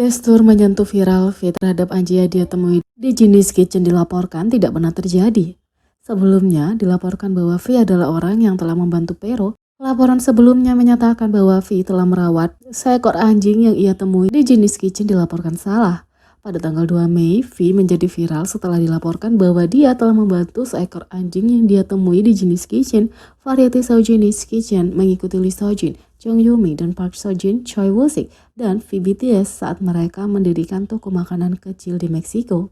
Gestur menyentuh viral V terhadap anjing yang dia temui di Genius Kitchen dilaporkan tidak pernah terjadi. Sebelumnya dilaporkan bahwa V adalah orang yang telah membantu Pero. Laporan sebelumnya menyatakan bahwa V telah merawat seekor anjing yang ia temui di Genius Kitchen dilaporkan salah. Pada tanggal 2 Mei, V menjadi viral setelah dilaporkan bahwa dia telah membantu seekor anjing yang dia temui di Genius Kitchen. Variety Show Genius Kitchen mengikuti Lee Seo-jin, Jung Yoo-mi, dan Park Seo-jin, Choi Woo-sik, dan V BTS saat mereka mendirikan toko makanan kecil di Meksiko.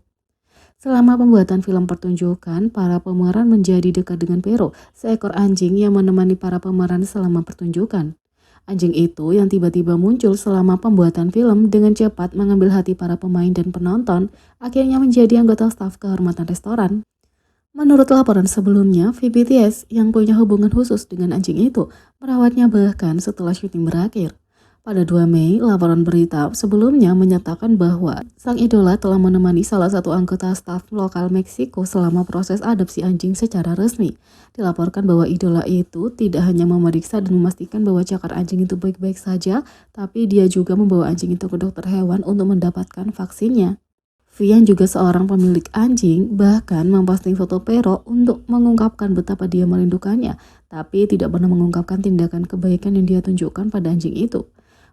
Selama pembuatan film pertunjukan, para pemeran menjadi dekat dengan Pero, seekor anjing yang menemani para pemeran selama pertunjukan. Anjing itu yang tiba-tiba muncul selama pembuatan film dengan cepat mengambil hati para pemain dan penonton, akhirnya menjadi anggota staf kehormatan restoran. Menurut laporan sebelumnya, VBTS yang punya hubungan khusus dengan anjing itu merawatnya bahkan setelah syuting berakhir. Pada 2 Mei, laporan berita sebelumnya menyatakan bahwa sang idola telah menemani salah satu anggota staf lokal Meksiko selama proses adopsi anjing secara resmi. Dilaporkan bahwa idola itu tidak hanya memeriksa dan memastikan bahwa cakar anjing itu baik-baik saja, tapi dia juga membawa anjing itu ke dokter hewan untuk mendapatkan vaksinnya. V yang juga seorang pemilik anjing bahkan memposting foto Pero untuk mengungkapkan betapa dia merindukannya, tapi tidak pernah mengungkapkan tindakan kebaikan yang dia tunjukkan pada anjing itu.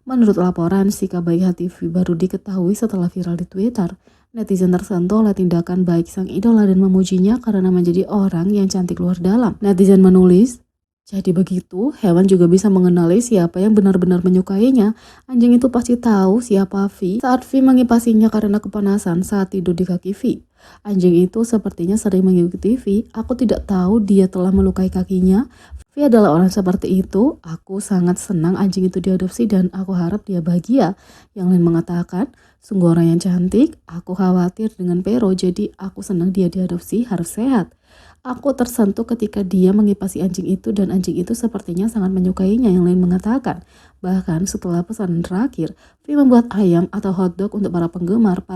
Menurut laporan, sikap baik hati V baru diketahui setelah viral di Twitter. Netizen tersentuh oleh tindakan baik sang idola dan memujinya karena menjadi orang yang cantik luar dalam. Netizen menulis, "Jadi begitu, hewan juga bisa mengenali siapa yang benar-benar menyukainya. Anjing itu pasti tahu siapa V saat V mengipasinya karena kepanasan saat tidur di kaki V. Anjing itu sepertinya sering mengikuti V. Aku tidak tahu dia telah melukai kakinya. V adalah orang seperti itu. Aku sangat senang anjing itu diadopsi dan aku harap dia bahagia." Yang lain mengatakan, "Sungguh orang yang cantik. Aku khawatir dengan Pero, jadi aku senang dia diadopsi, harus sehat. Aku tersentuh ketika dia mengipasi anjing itu dan anjing itu sepertinya sangat menyukainya." Yang lain mengatakan, bahkan setelah pesanan terakhir, V membuat ayam atau hotdog untuk para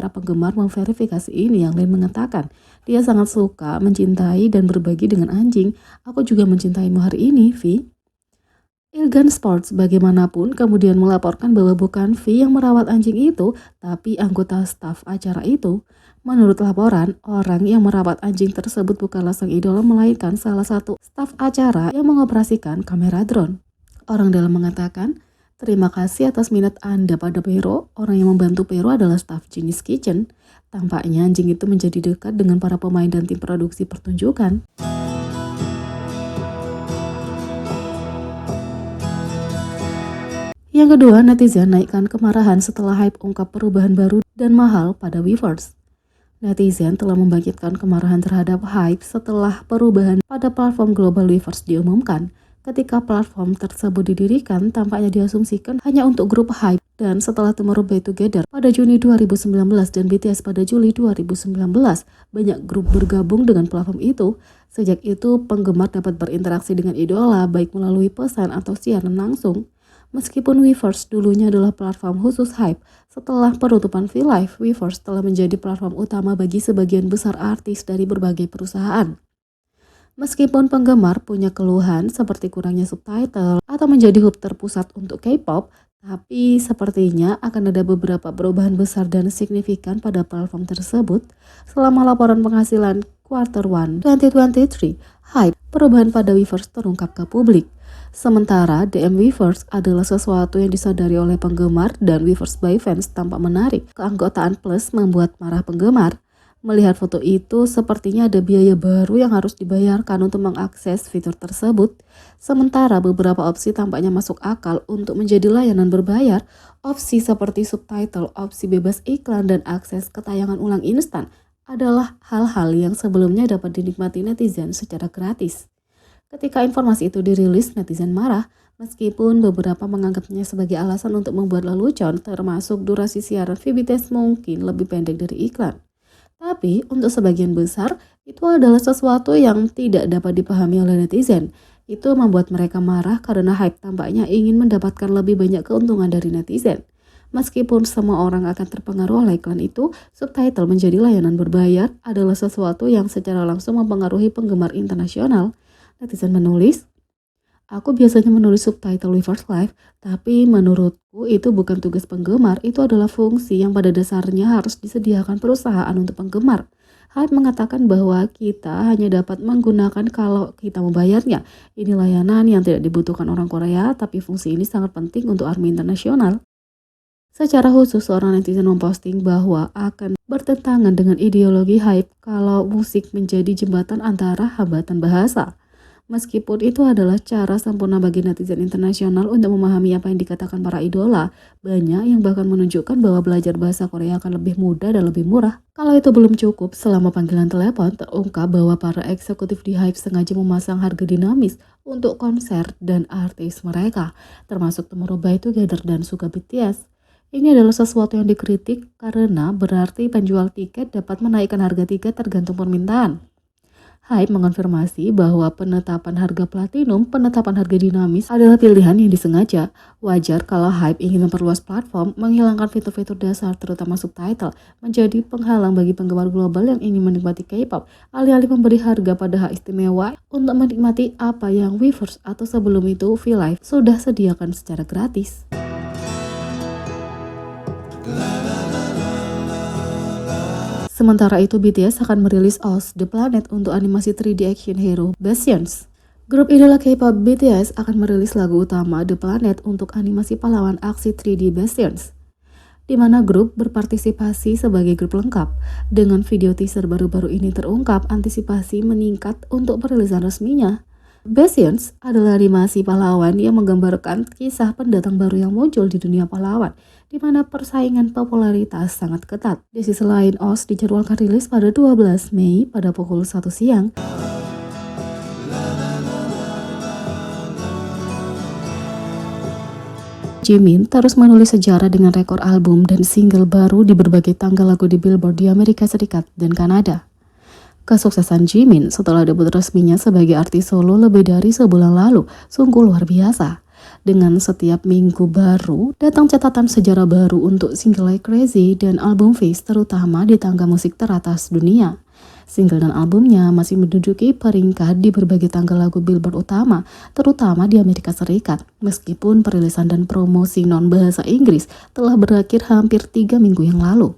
penggemar memverifikasi ini. Yang lain mengatakan, "Dia sangat suka, mencintai, dan berbagi dengan anjing. Aku juga mencintaimu hari ini, V." Ilgan Sports bagaimanapun kemudian melaporkan bahwa bukan V yang merawat anjing itu, tapi anggota staf acara itu. Menurut laporan, orang yang merawat anjing tersebut bukanlah sang idola melainkan salah satu staf acara yang mengoperasikan kamera drone. Orang dalam mengatakan, "Terima kasih atas minat Anda pada Pero. Orang yang membantu Pero adalah staf Genius Kitchen." Tampaknya anjing itu menjadi dekat dengan para pemain dan tim produksi pertunjukan. Yang kedua, netizen naikkan kemarahan setelah hype ungkap perubahan baru dan mahal pada Weverse. Netizen telah membangkitkan kemarahan terhadap hype setelah perubahan pada platform global Weverse diumumkan. Ketika platform tersebut didirikan, tampaknya diasumsikan hanya untuk grup hype, dan setelah Tomorrow by Together pada Juni 2019 dan BTS pada Juli 2019, banyak grup bergabung dengan platform itu. Sejak itu, penggemar dapat berinteraksi dengan idola baik melalui pesan atau siaran langsung. Meskipun Weverse dulunya adalah platform khusus hype, setelah penutupan V-Live, Weverse telah menjadi platform utama bagi sebagian besar artis dari berbagai perusahaan. Meskipun penggemar punya keluhan seperti kurangnya subtitle atau menjadi hub terpusat untuk K-pop, tapi sepertinya akan ada beberapa perubahan besar dan signifikan pada platform tersebut. Selama laporan penghasilan Quarter 1 2023, hype perubahan pada Weverse terungkap ke publik. Sementara DM Weverse adalah sesuatu yang disadari oleh penggemar dan Weverse by fans tampak menarik. Keanggotaan Plus membuat marah penggemar. Melihat foto itu, sepertinya ada biaya baru yang harus dibayarkan untuk mengakses fitur tersebut. Sementara beberapa opsi tampaknya masuk akal untuk menjadi layanan berbayar. Opsi seperti subtitle, opsi bebas iklan, dan akses ke tayangan ulang instan adalah hal-hal yang sebelumnya dapat dinikmati netizen secara gratis. Ketika informasi itu dirilis, netizen marah, meskipun beberapa menganggapnya sebagai alasan untuk membuat lelucon, termasuk durasi siaran VBTS mungkin lebih pendek dari iklan. Tapi, untuk sebagian besar, itu adalah sesuatu yang tidak dapat dipahami oleh netizen. Itu membuat mereka marah karena hype tampaknya ingin mendapatkan lebih banyak keuntungan dari netizen. Meskipun semua orang akan terpengaruh oleh iklan itu, subtitle menjadi layanan berbayar adalah sesuatu yang secara langsung mempengaruhi penggemar internasional. Netizen menulis, "Aku biasanya menulis subtitle Weverse Live, tapi menurutku Itu bukan tugas penggemar, itu adalah fungsi yang pada dasarnya harus disediakan perusahaan untuk penggemar. Hype mengatakan bahwa kita hanya dapat menggunakan kalau kita membayarnya. Ini layanan yang tidak dibutuhkan orang Korea, tapi fungsi ini sangat penting untuk ARMY internasional. Secara khusus, seorang netizen memposting bahwa akan bertentangan dengan ideologi hype kalau musik menjadi jembatan antara hambatan bahasa. Meskipun itu adalah cara sempurna bagi netizen internasional untuk memahami apa yang dikatakan para idola, banyak yang bahkan menunjukkan bahwa belajar bahasa Korea akan lebih mudah dan lebih murah. Kalau itu belum cukup, selama panggilan telepon terungkap bahwa para eksekutif di Hype sengaja memasang harga dinamis untuk konser dan artis mereka, termasuk Tomorrow by Together dan Suga BTS. Ini adalah sesuatu yang dikritik karena berarti penjual tiket dapat menaikkan harga tiket tergantung permintaan. Hype mengonfirmasi bahwa penetapan harga harga dinamis adalah pilihan yang disengaja. Wajar kalau Hype ingin memperluas platform, menghilangkan fitur-fitur dasar terutama subtitle, menjadi penghalang bagi penggemar global yang ingin menikmati K-pop, alih-alih memberi harga pada hak istimewa untuk menikmati apa yang Weverse atau sebelum itu V-Live sudah sediakan secara gratis. Sementara itu, BTS akan merilis Oz The Planet untuk animasi 3D action hero Bastions. Grup idola K-pop BTS akan merilis lagu utama The Planet untuk animasi pahlawan aksi 3D Bastions, di mana grup berpartisipasi sebagai grup lengkap. Dengan video teaser baru-baru ini terungkap, antisipasi meningkat untuk perilisan resminya. Bastions adalah animasi pahlawan yang menggambarkan kisah pendatang baru yang muncul di dunia pahlawan, di mana persaingan popularitas sangat ketat. Di sisi lain, Oz dijadwalkan rilis pada 12 Mei pada pukul 1 siang. Jimin terus menulis sejarah dengan rekor album dan single baru di berbagai tanggal lagu di Billboard di Amerika Serikat dan Kanada. Kesuksesan Jimin setelah debut resminya sebagai artis solo lebih dari sebulan lalu sungguh luar biasa. Dengan setiap minggu baru, datang catatan sejarah baru untuk single Like Crazy dan album Face, terutama di tangga musik teratas dunia. Single dan albumnya masih menduduki peringkat di berbagai tangga lagu Billboard utama, terutama di Amerika Serikat, meskipun perilisan dan promosi non-bahasa Inggris telah berakhir hampir 3 minggu yang lalu.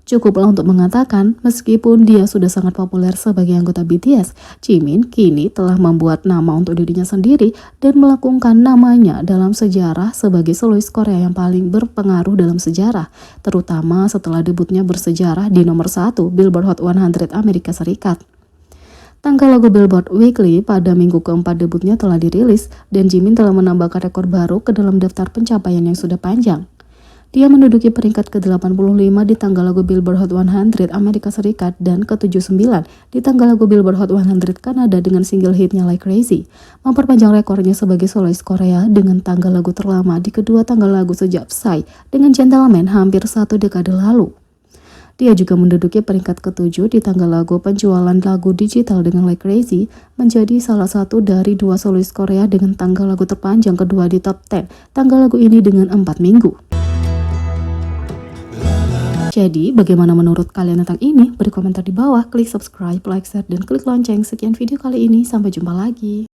Cukuplah untuk mengatakan, meskipun dia sudah sangat populer sebagai anggota BTS, Jimin kini telah membuat nama untuk dirinya sendiri dan melakukan namanya dalam sejarah sebagai solois Korea yang paling berpengaruh dalam sejarah, terutama setelah debutnya bersejarah di nomor 1 Billboard Hot 100 Amerika Serikat. Tanggal lagu Billboard Weekly pada minggu keempat debutnya telah dirilis, dan Jimin telah menambahkan rekor baru ke dalam daftar pencapaian yang sudah panjang. Dia menduduki peringkat ke-85 di tanggal lagu Billboard Hot 100 Amerika Serikat dan ke-79 di tanggal lagu Billboard Hot 100 Kanada dengan single hitnya Like Crazy, memperpanjang rekornya sebagai solois Korea dengan tanggal lagu terlama di kedua tanggal lagu sejak Psy dengan Gentleman hampir 1 dekade lalu. Dia juga menduduki peringkat ke-7 di tanggal lagu penjualan lagu digital dengan Like Crazy, menjadi salah satu dari 2 solois Korea dengan tanggal lagu terpanjang kedua di top 10 tanggal lagu ini dengan 4 minggu. Jadi, bagaimana menurut kalian tentang ini? Beri komentar di bawah, klik subscribe, like, share, dan klik lonceng. Sekian video kali ini, sampai jumpa lagi.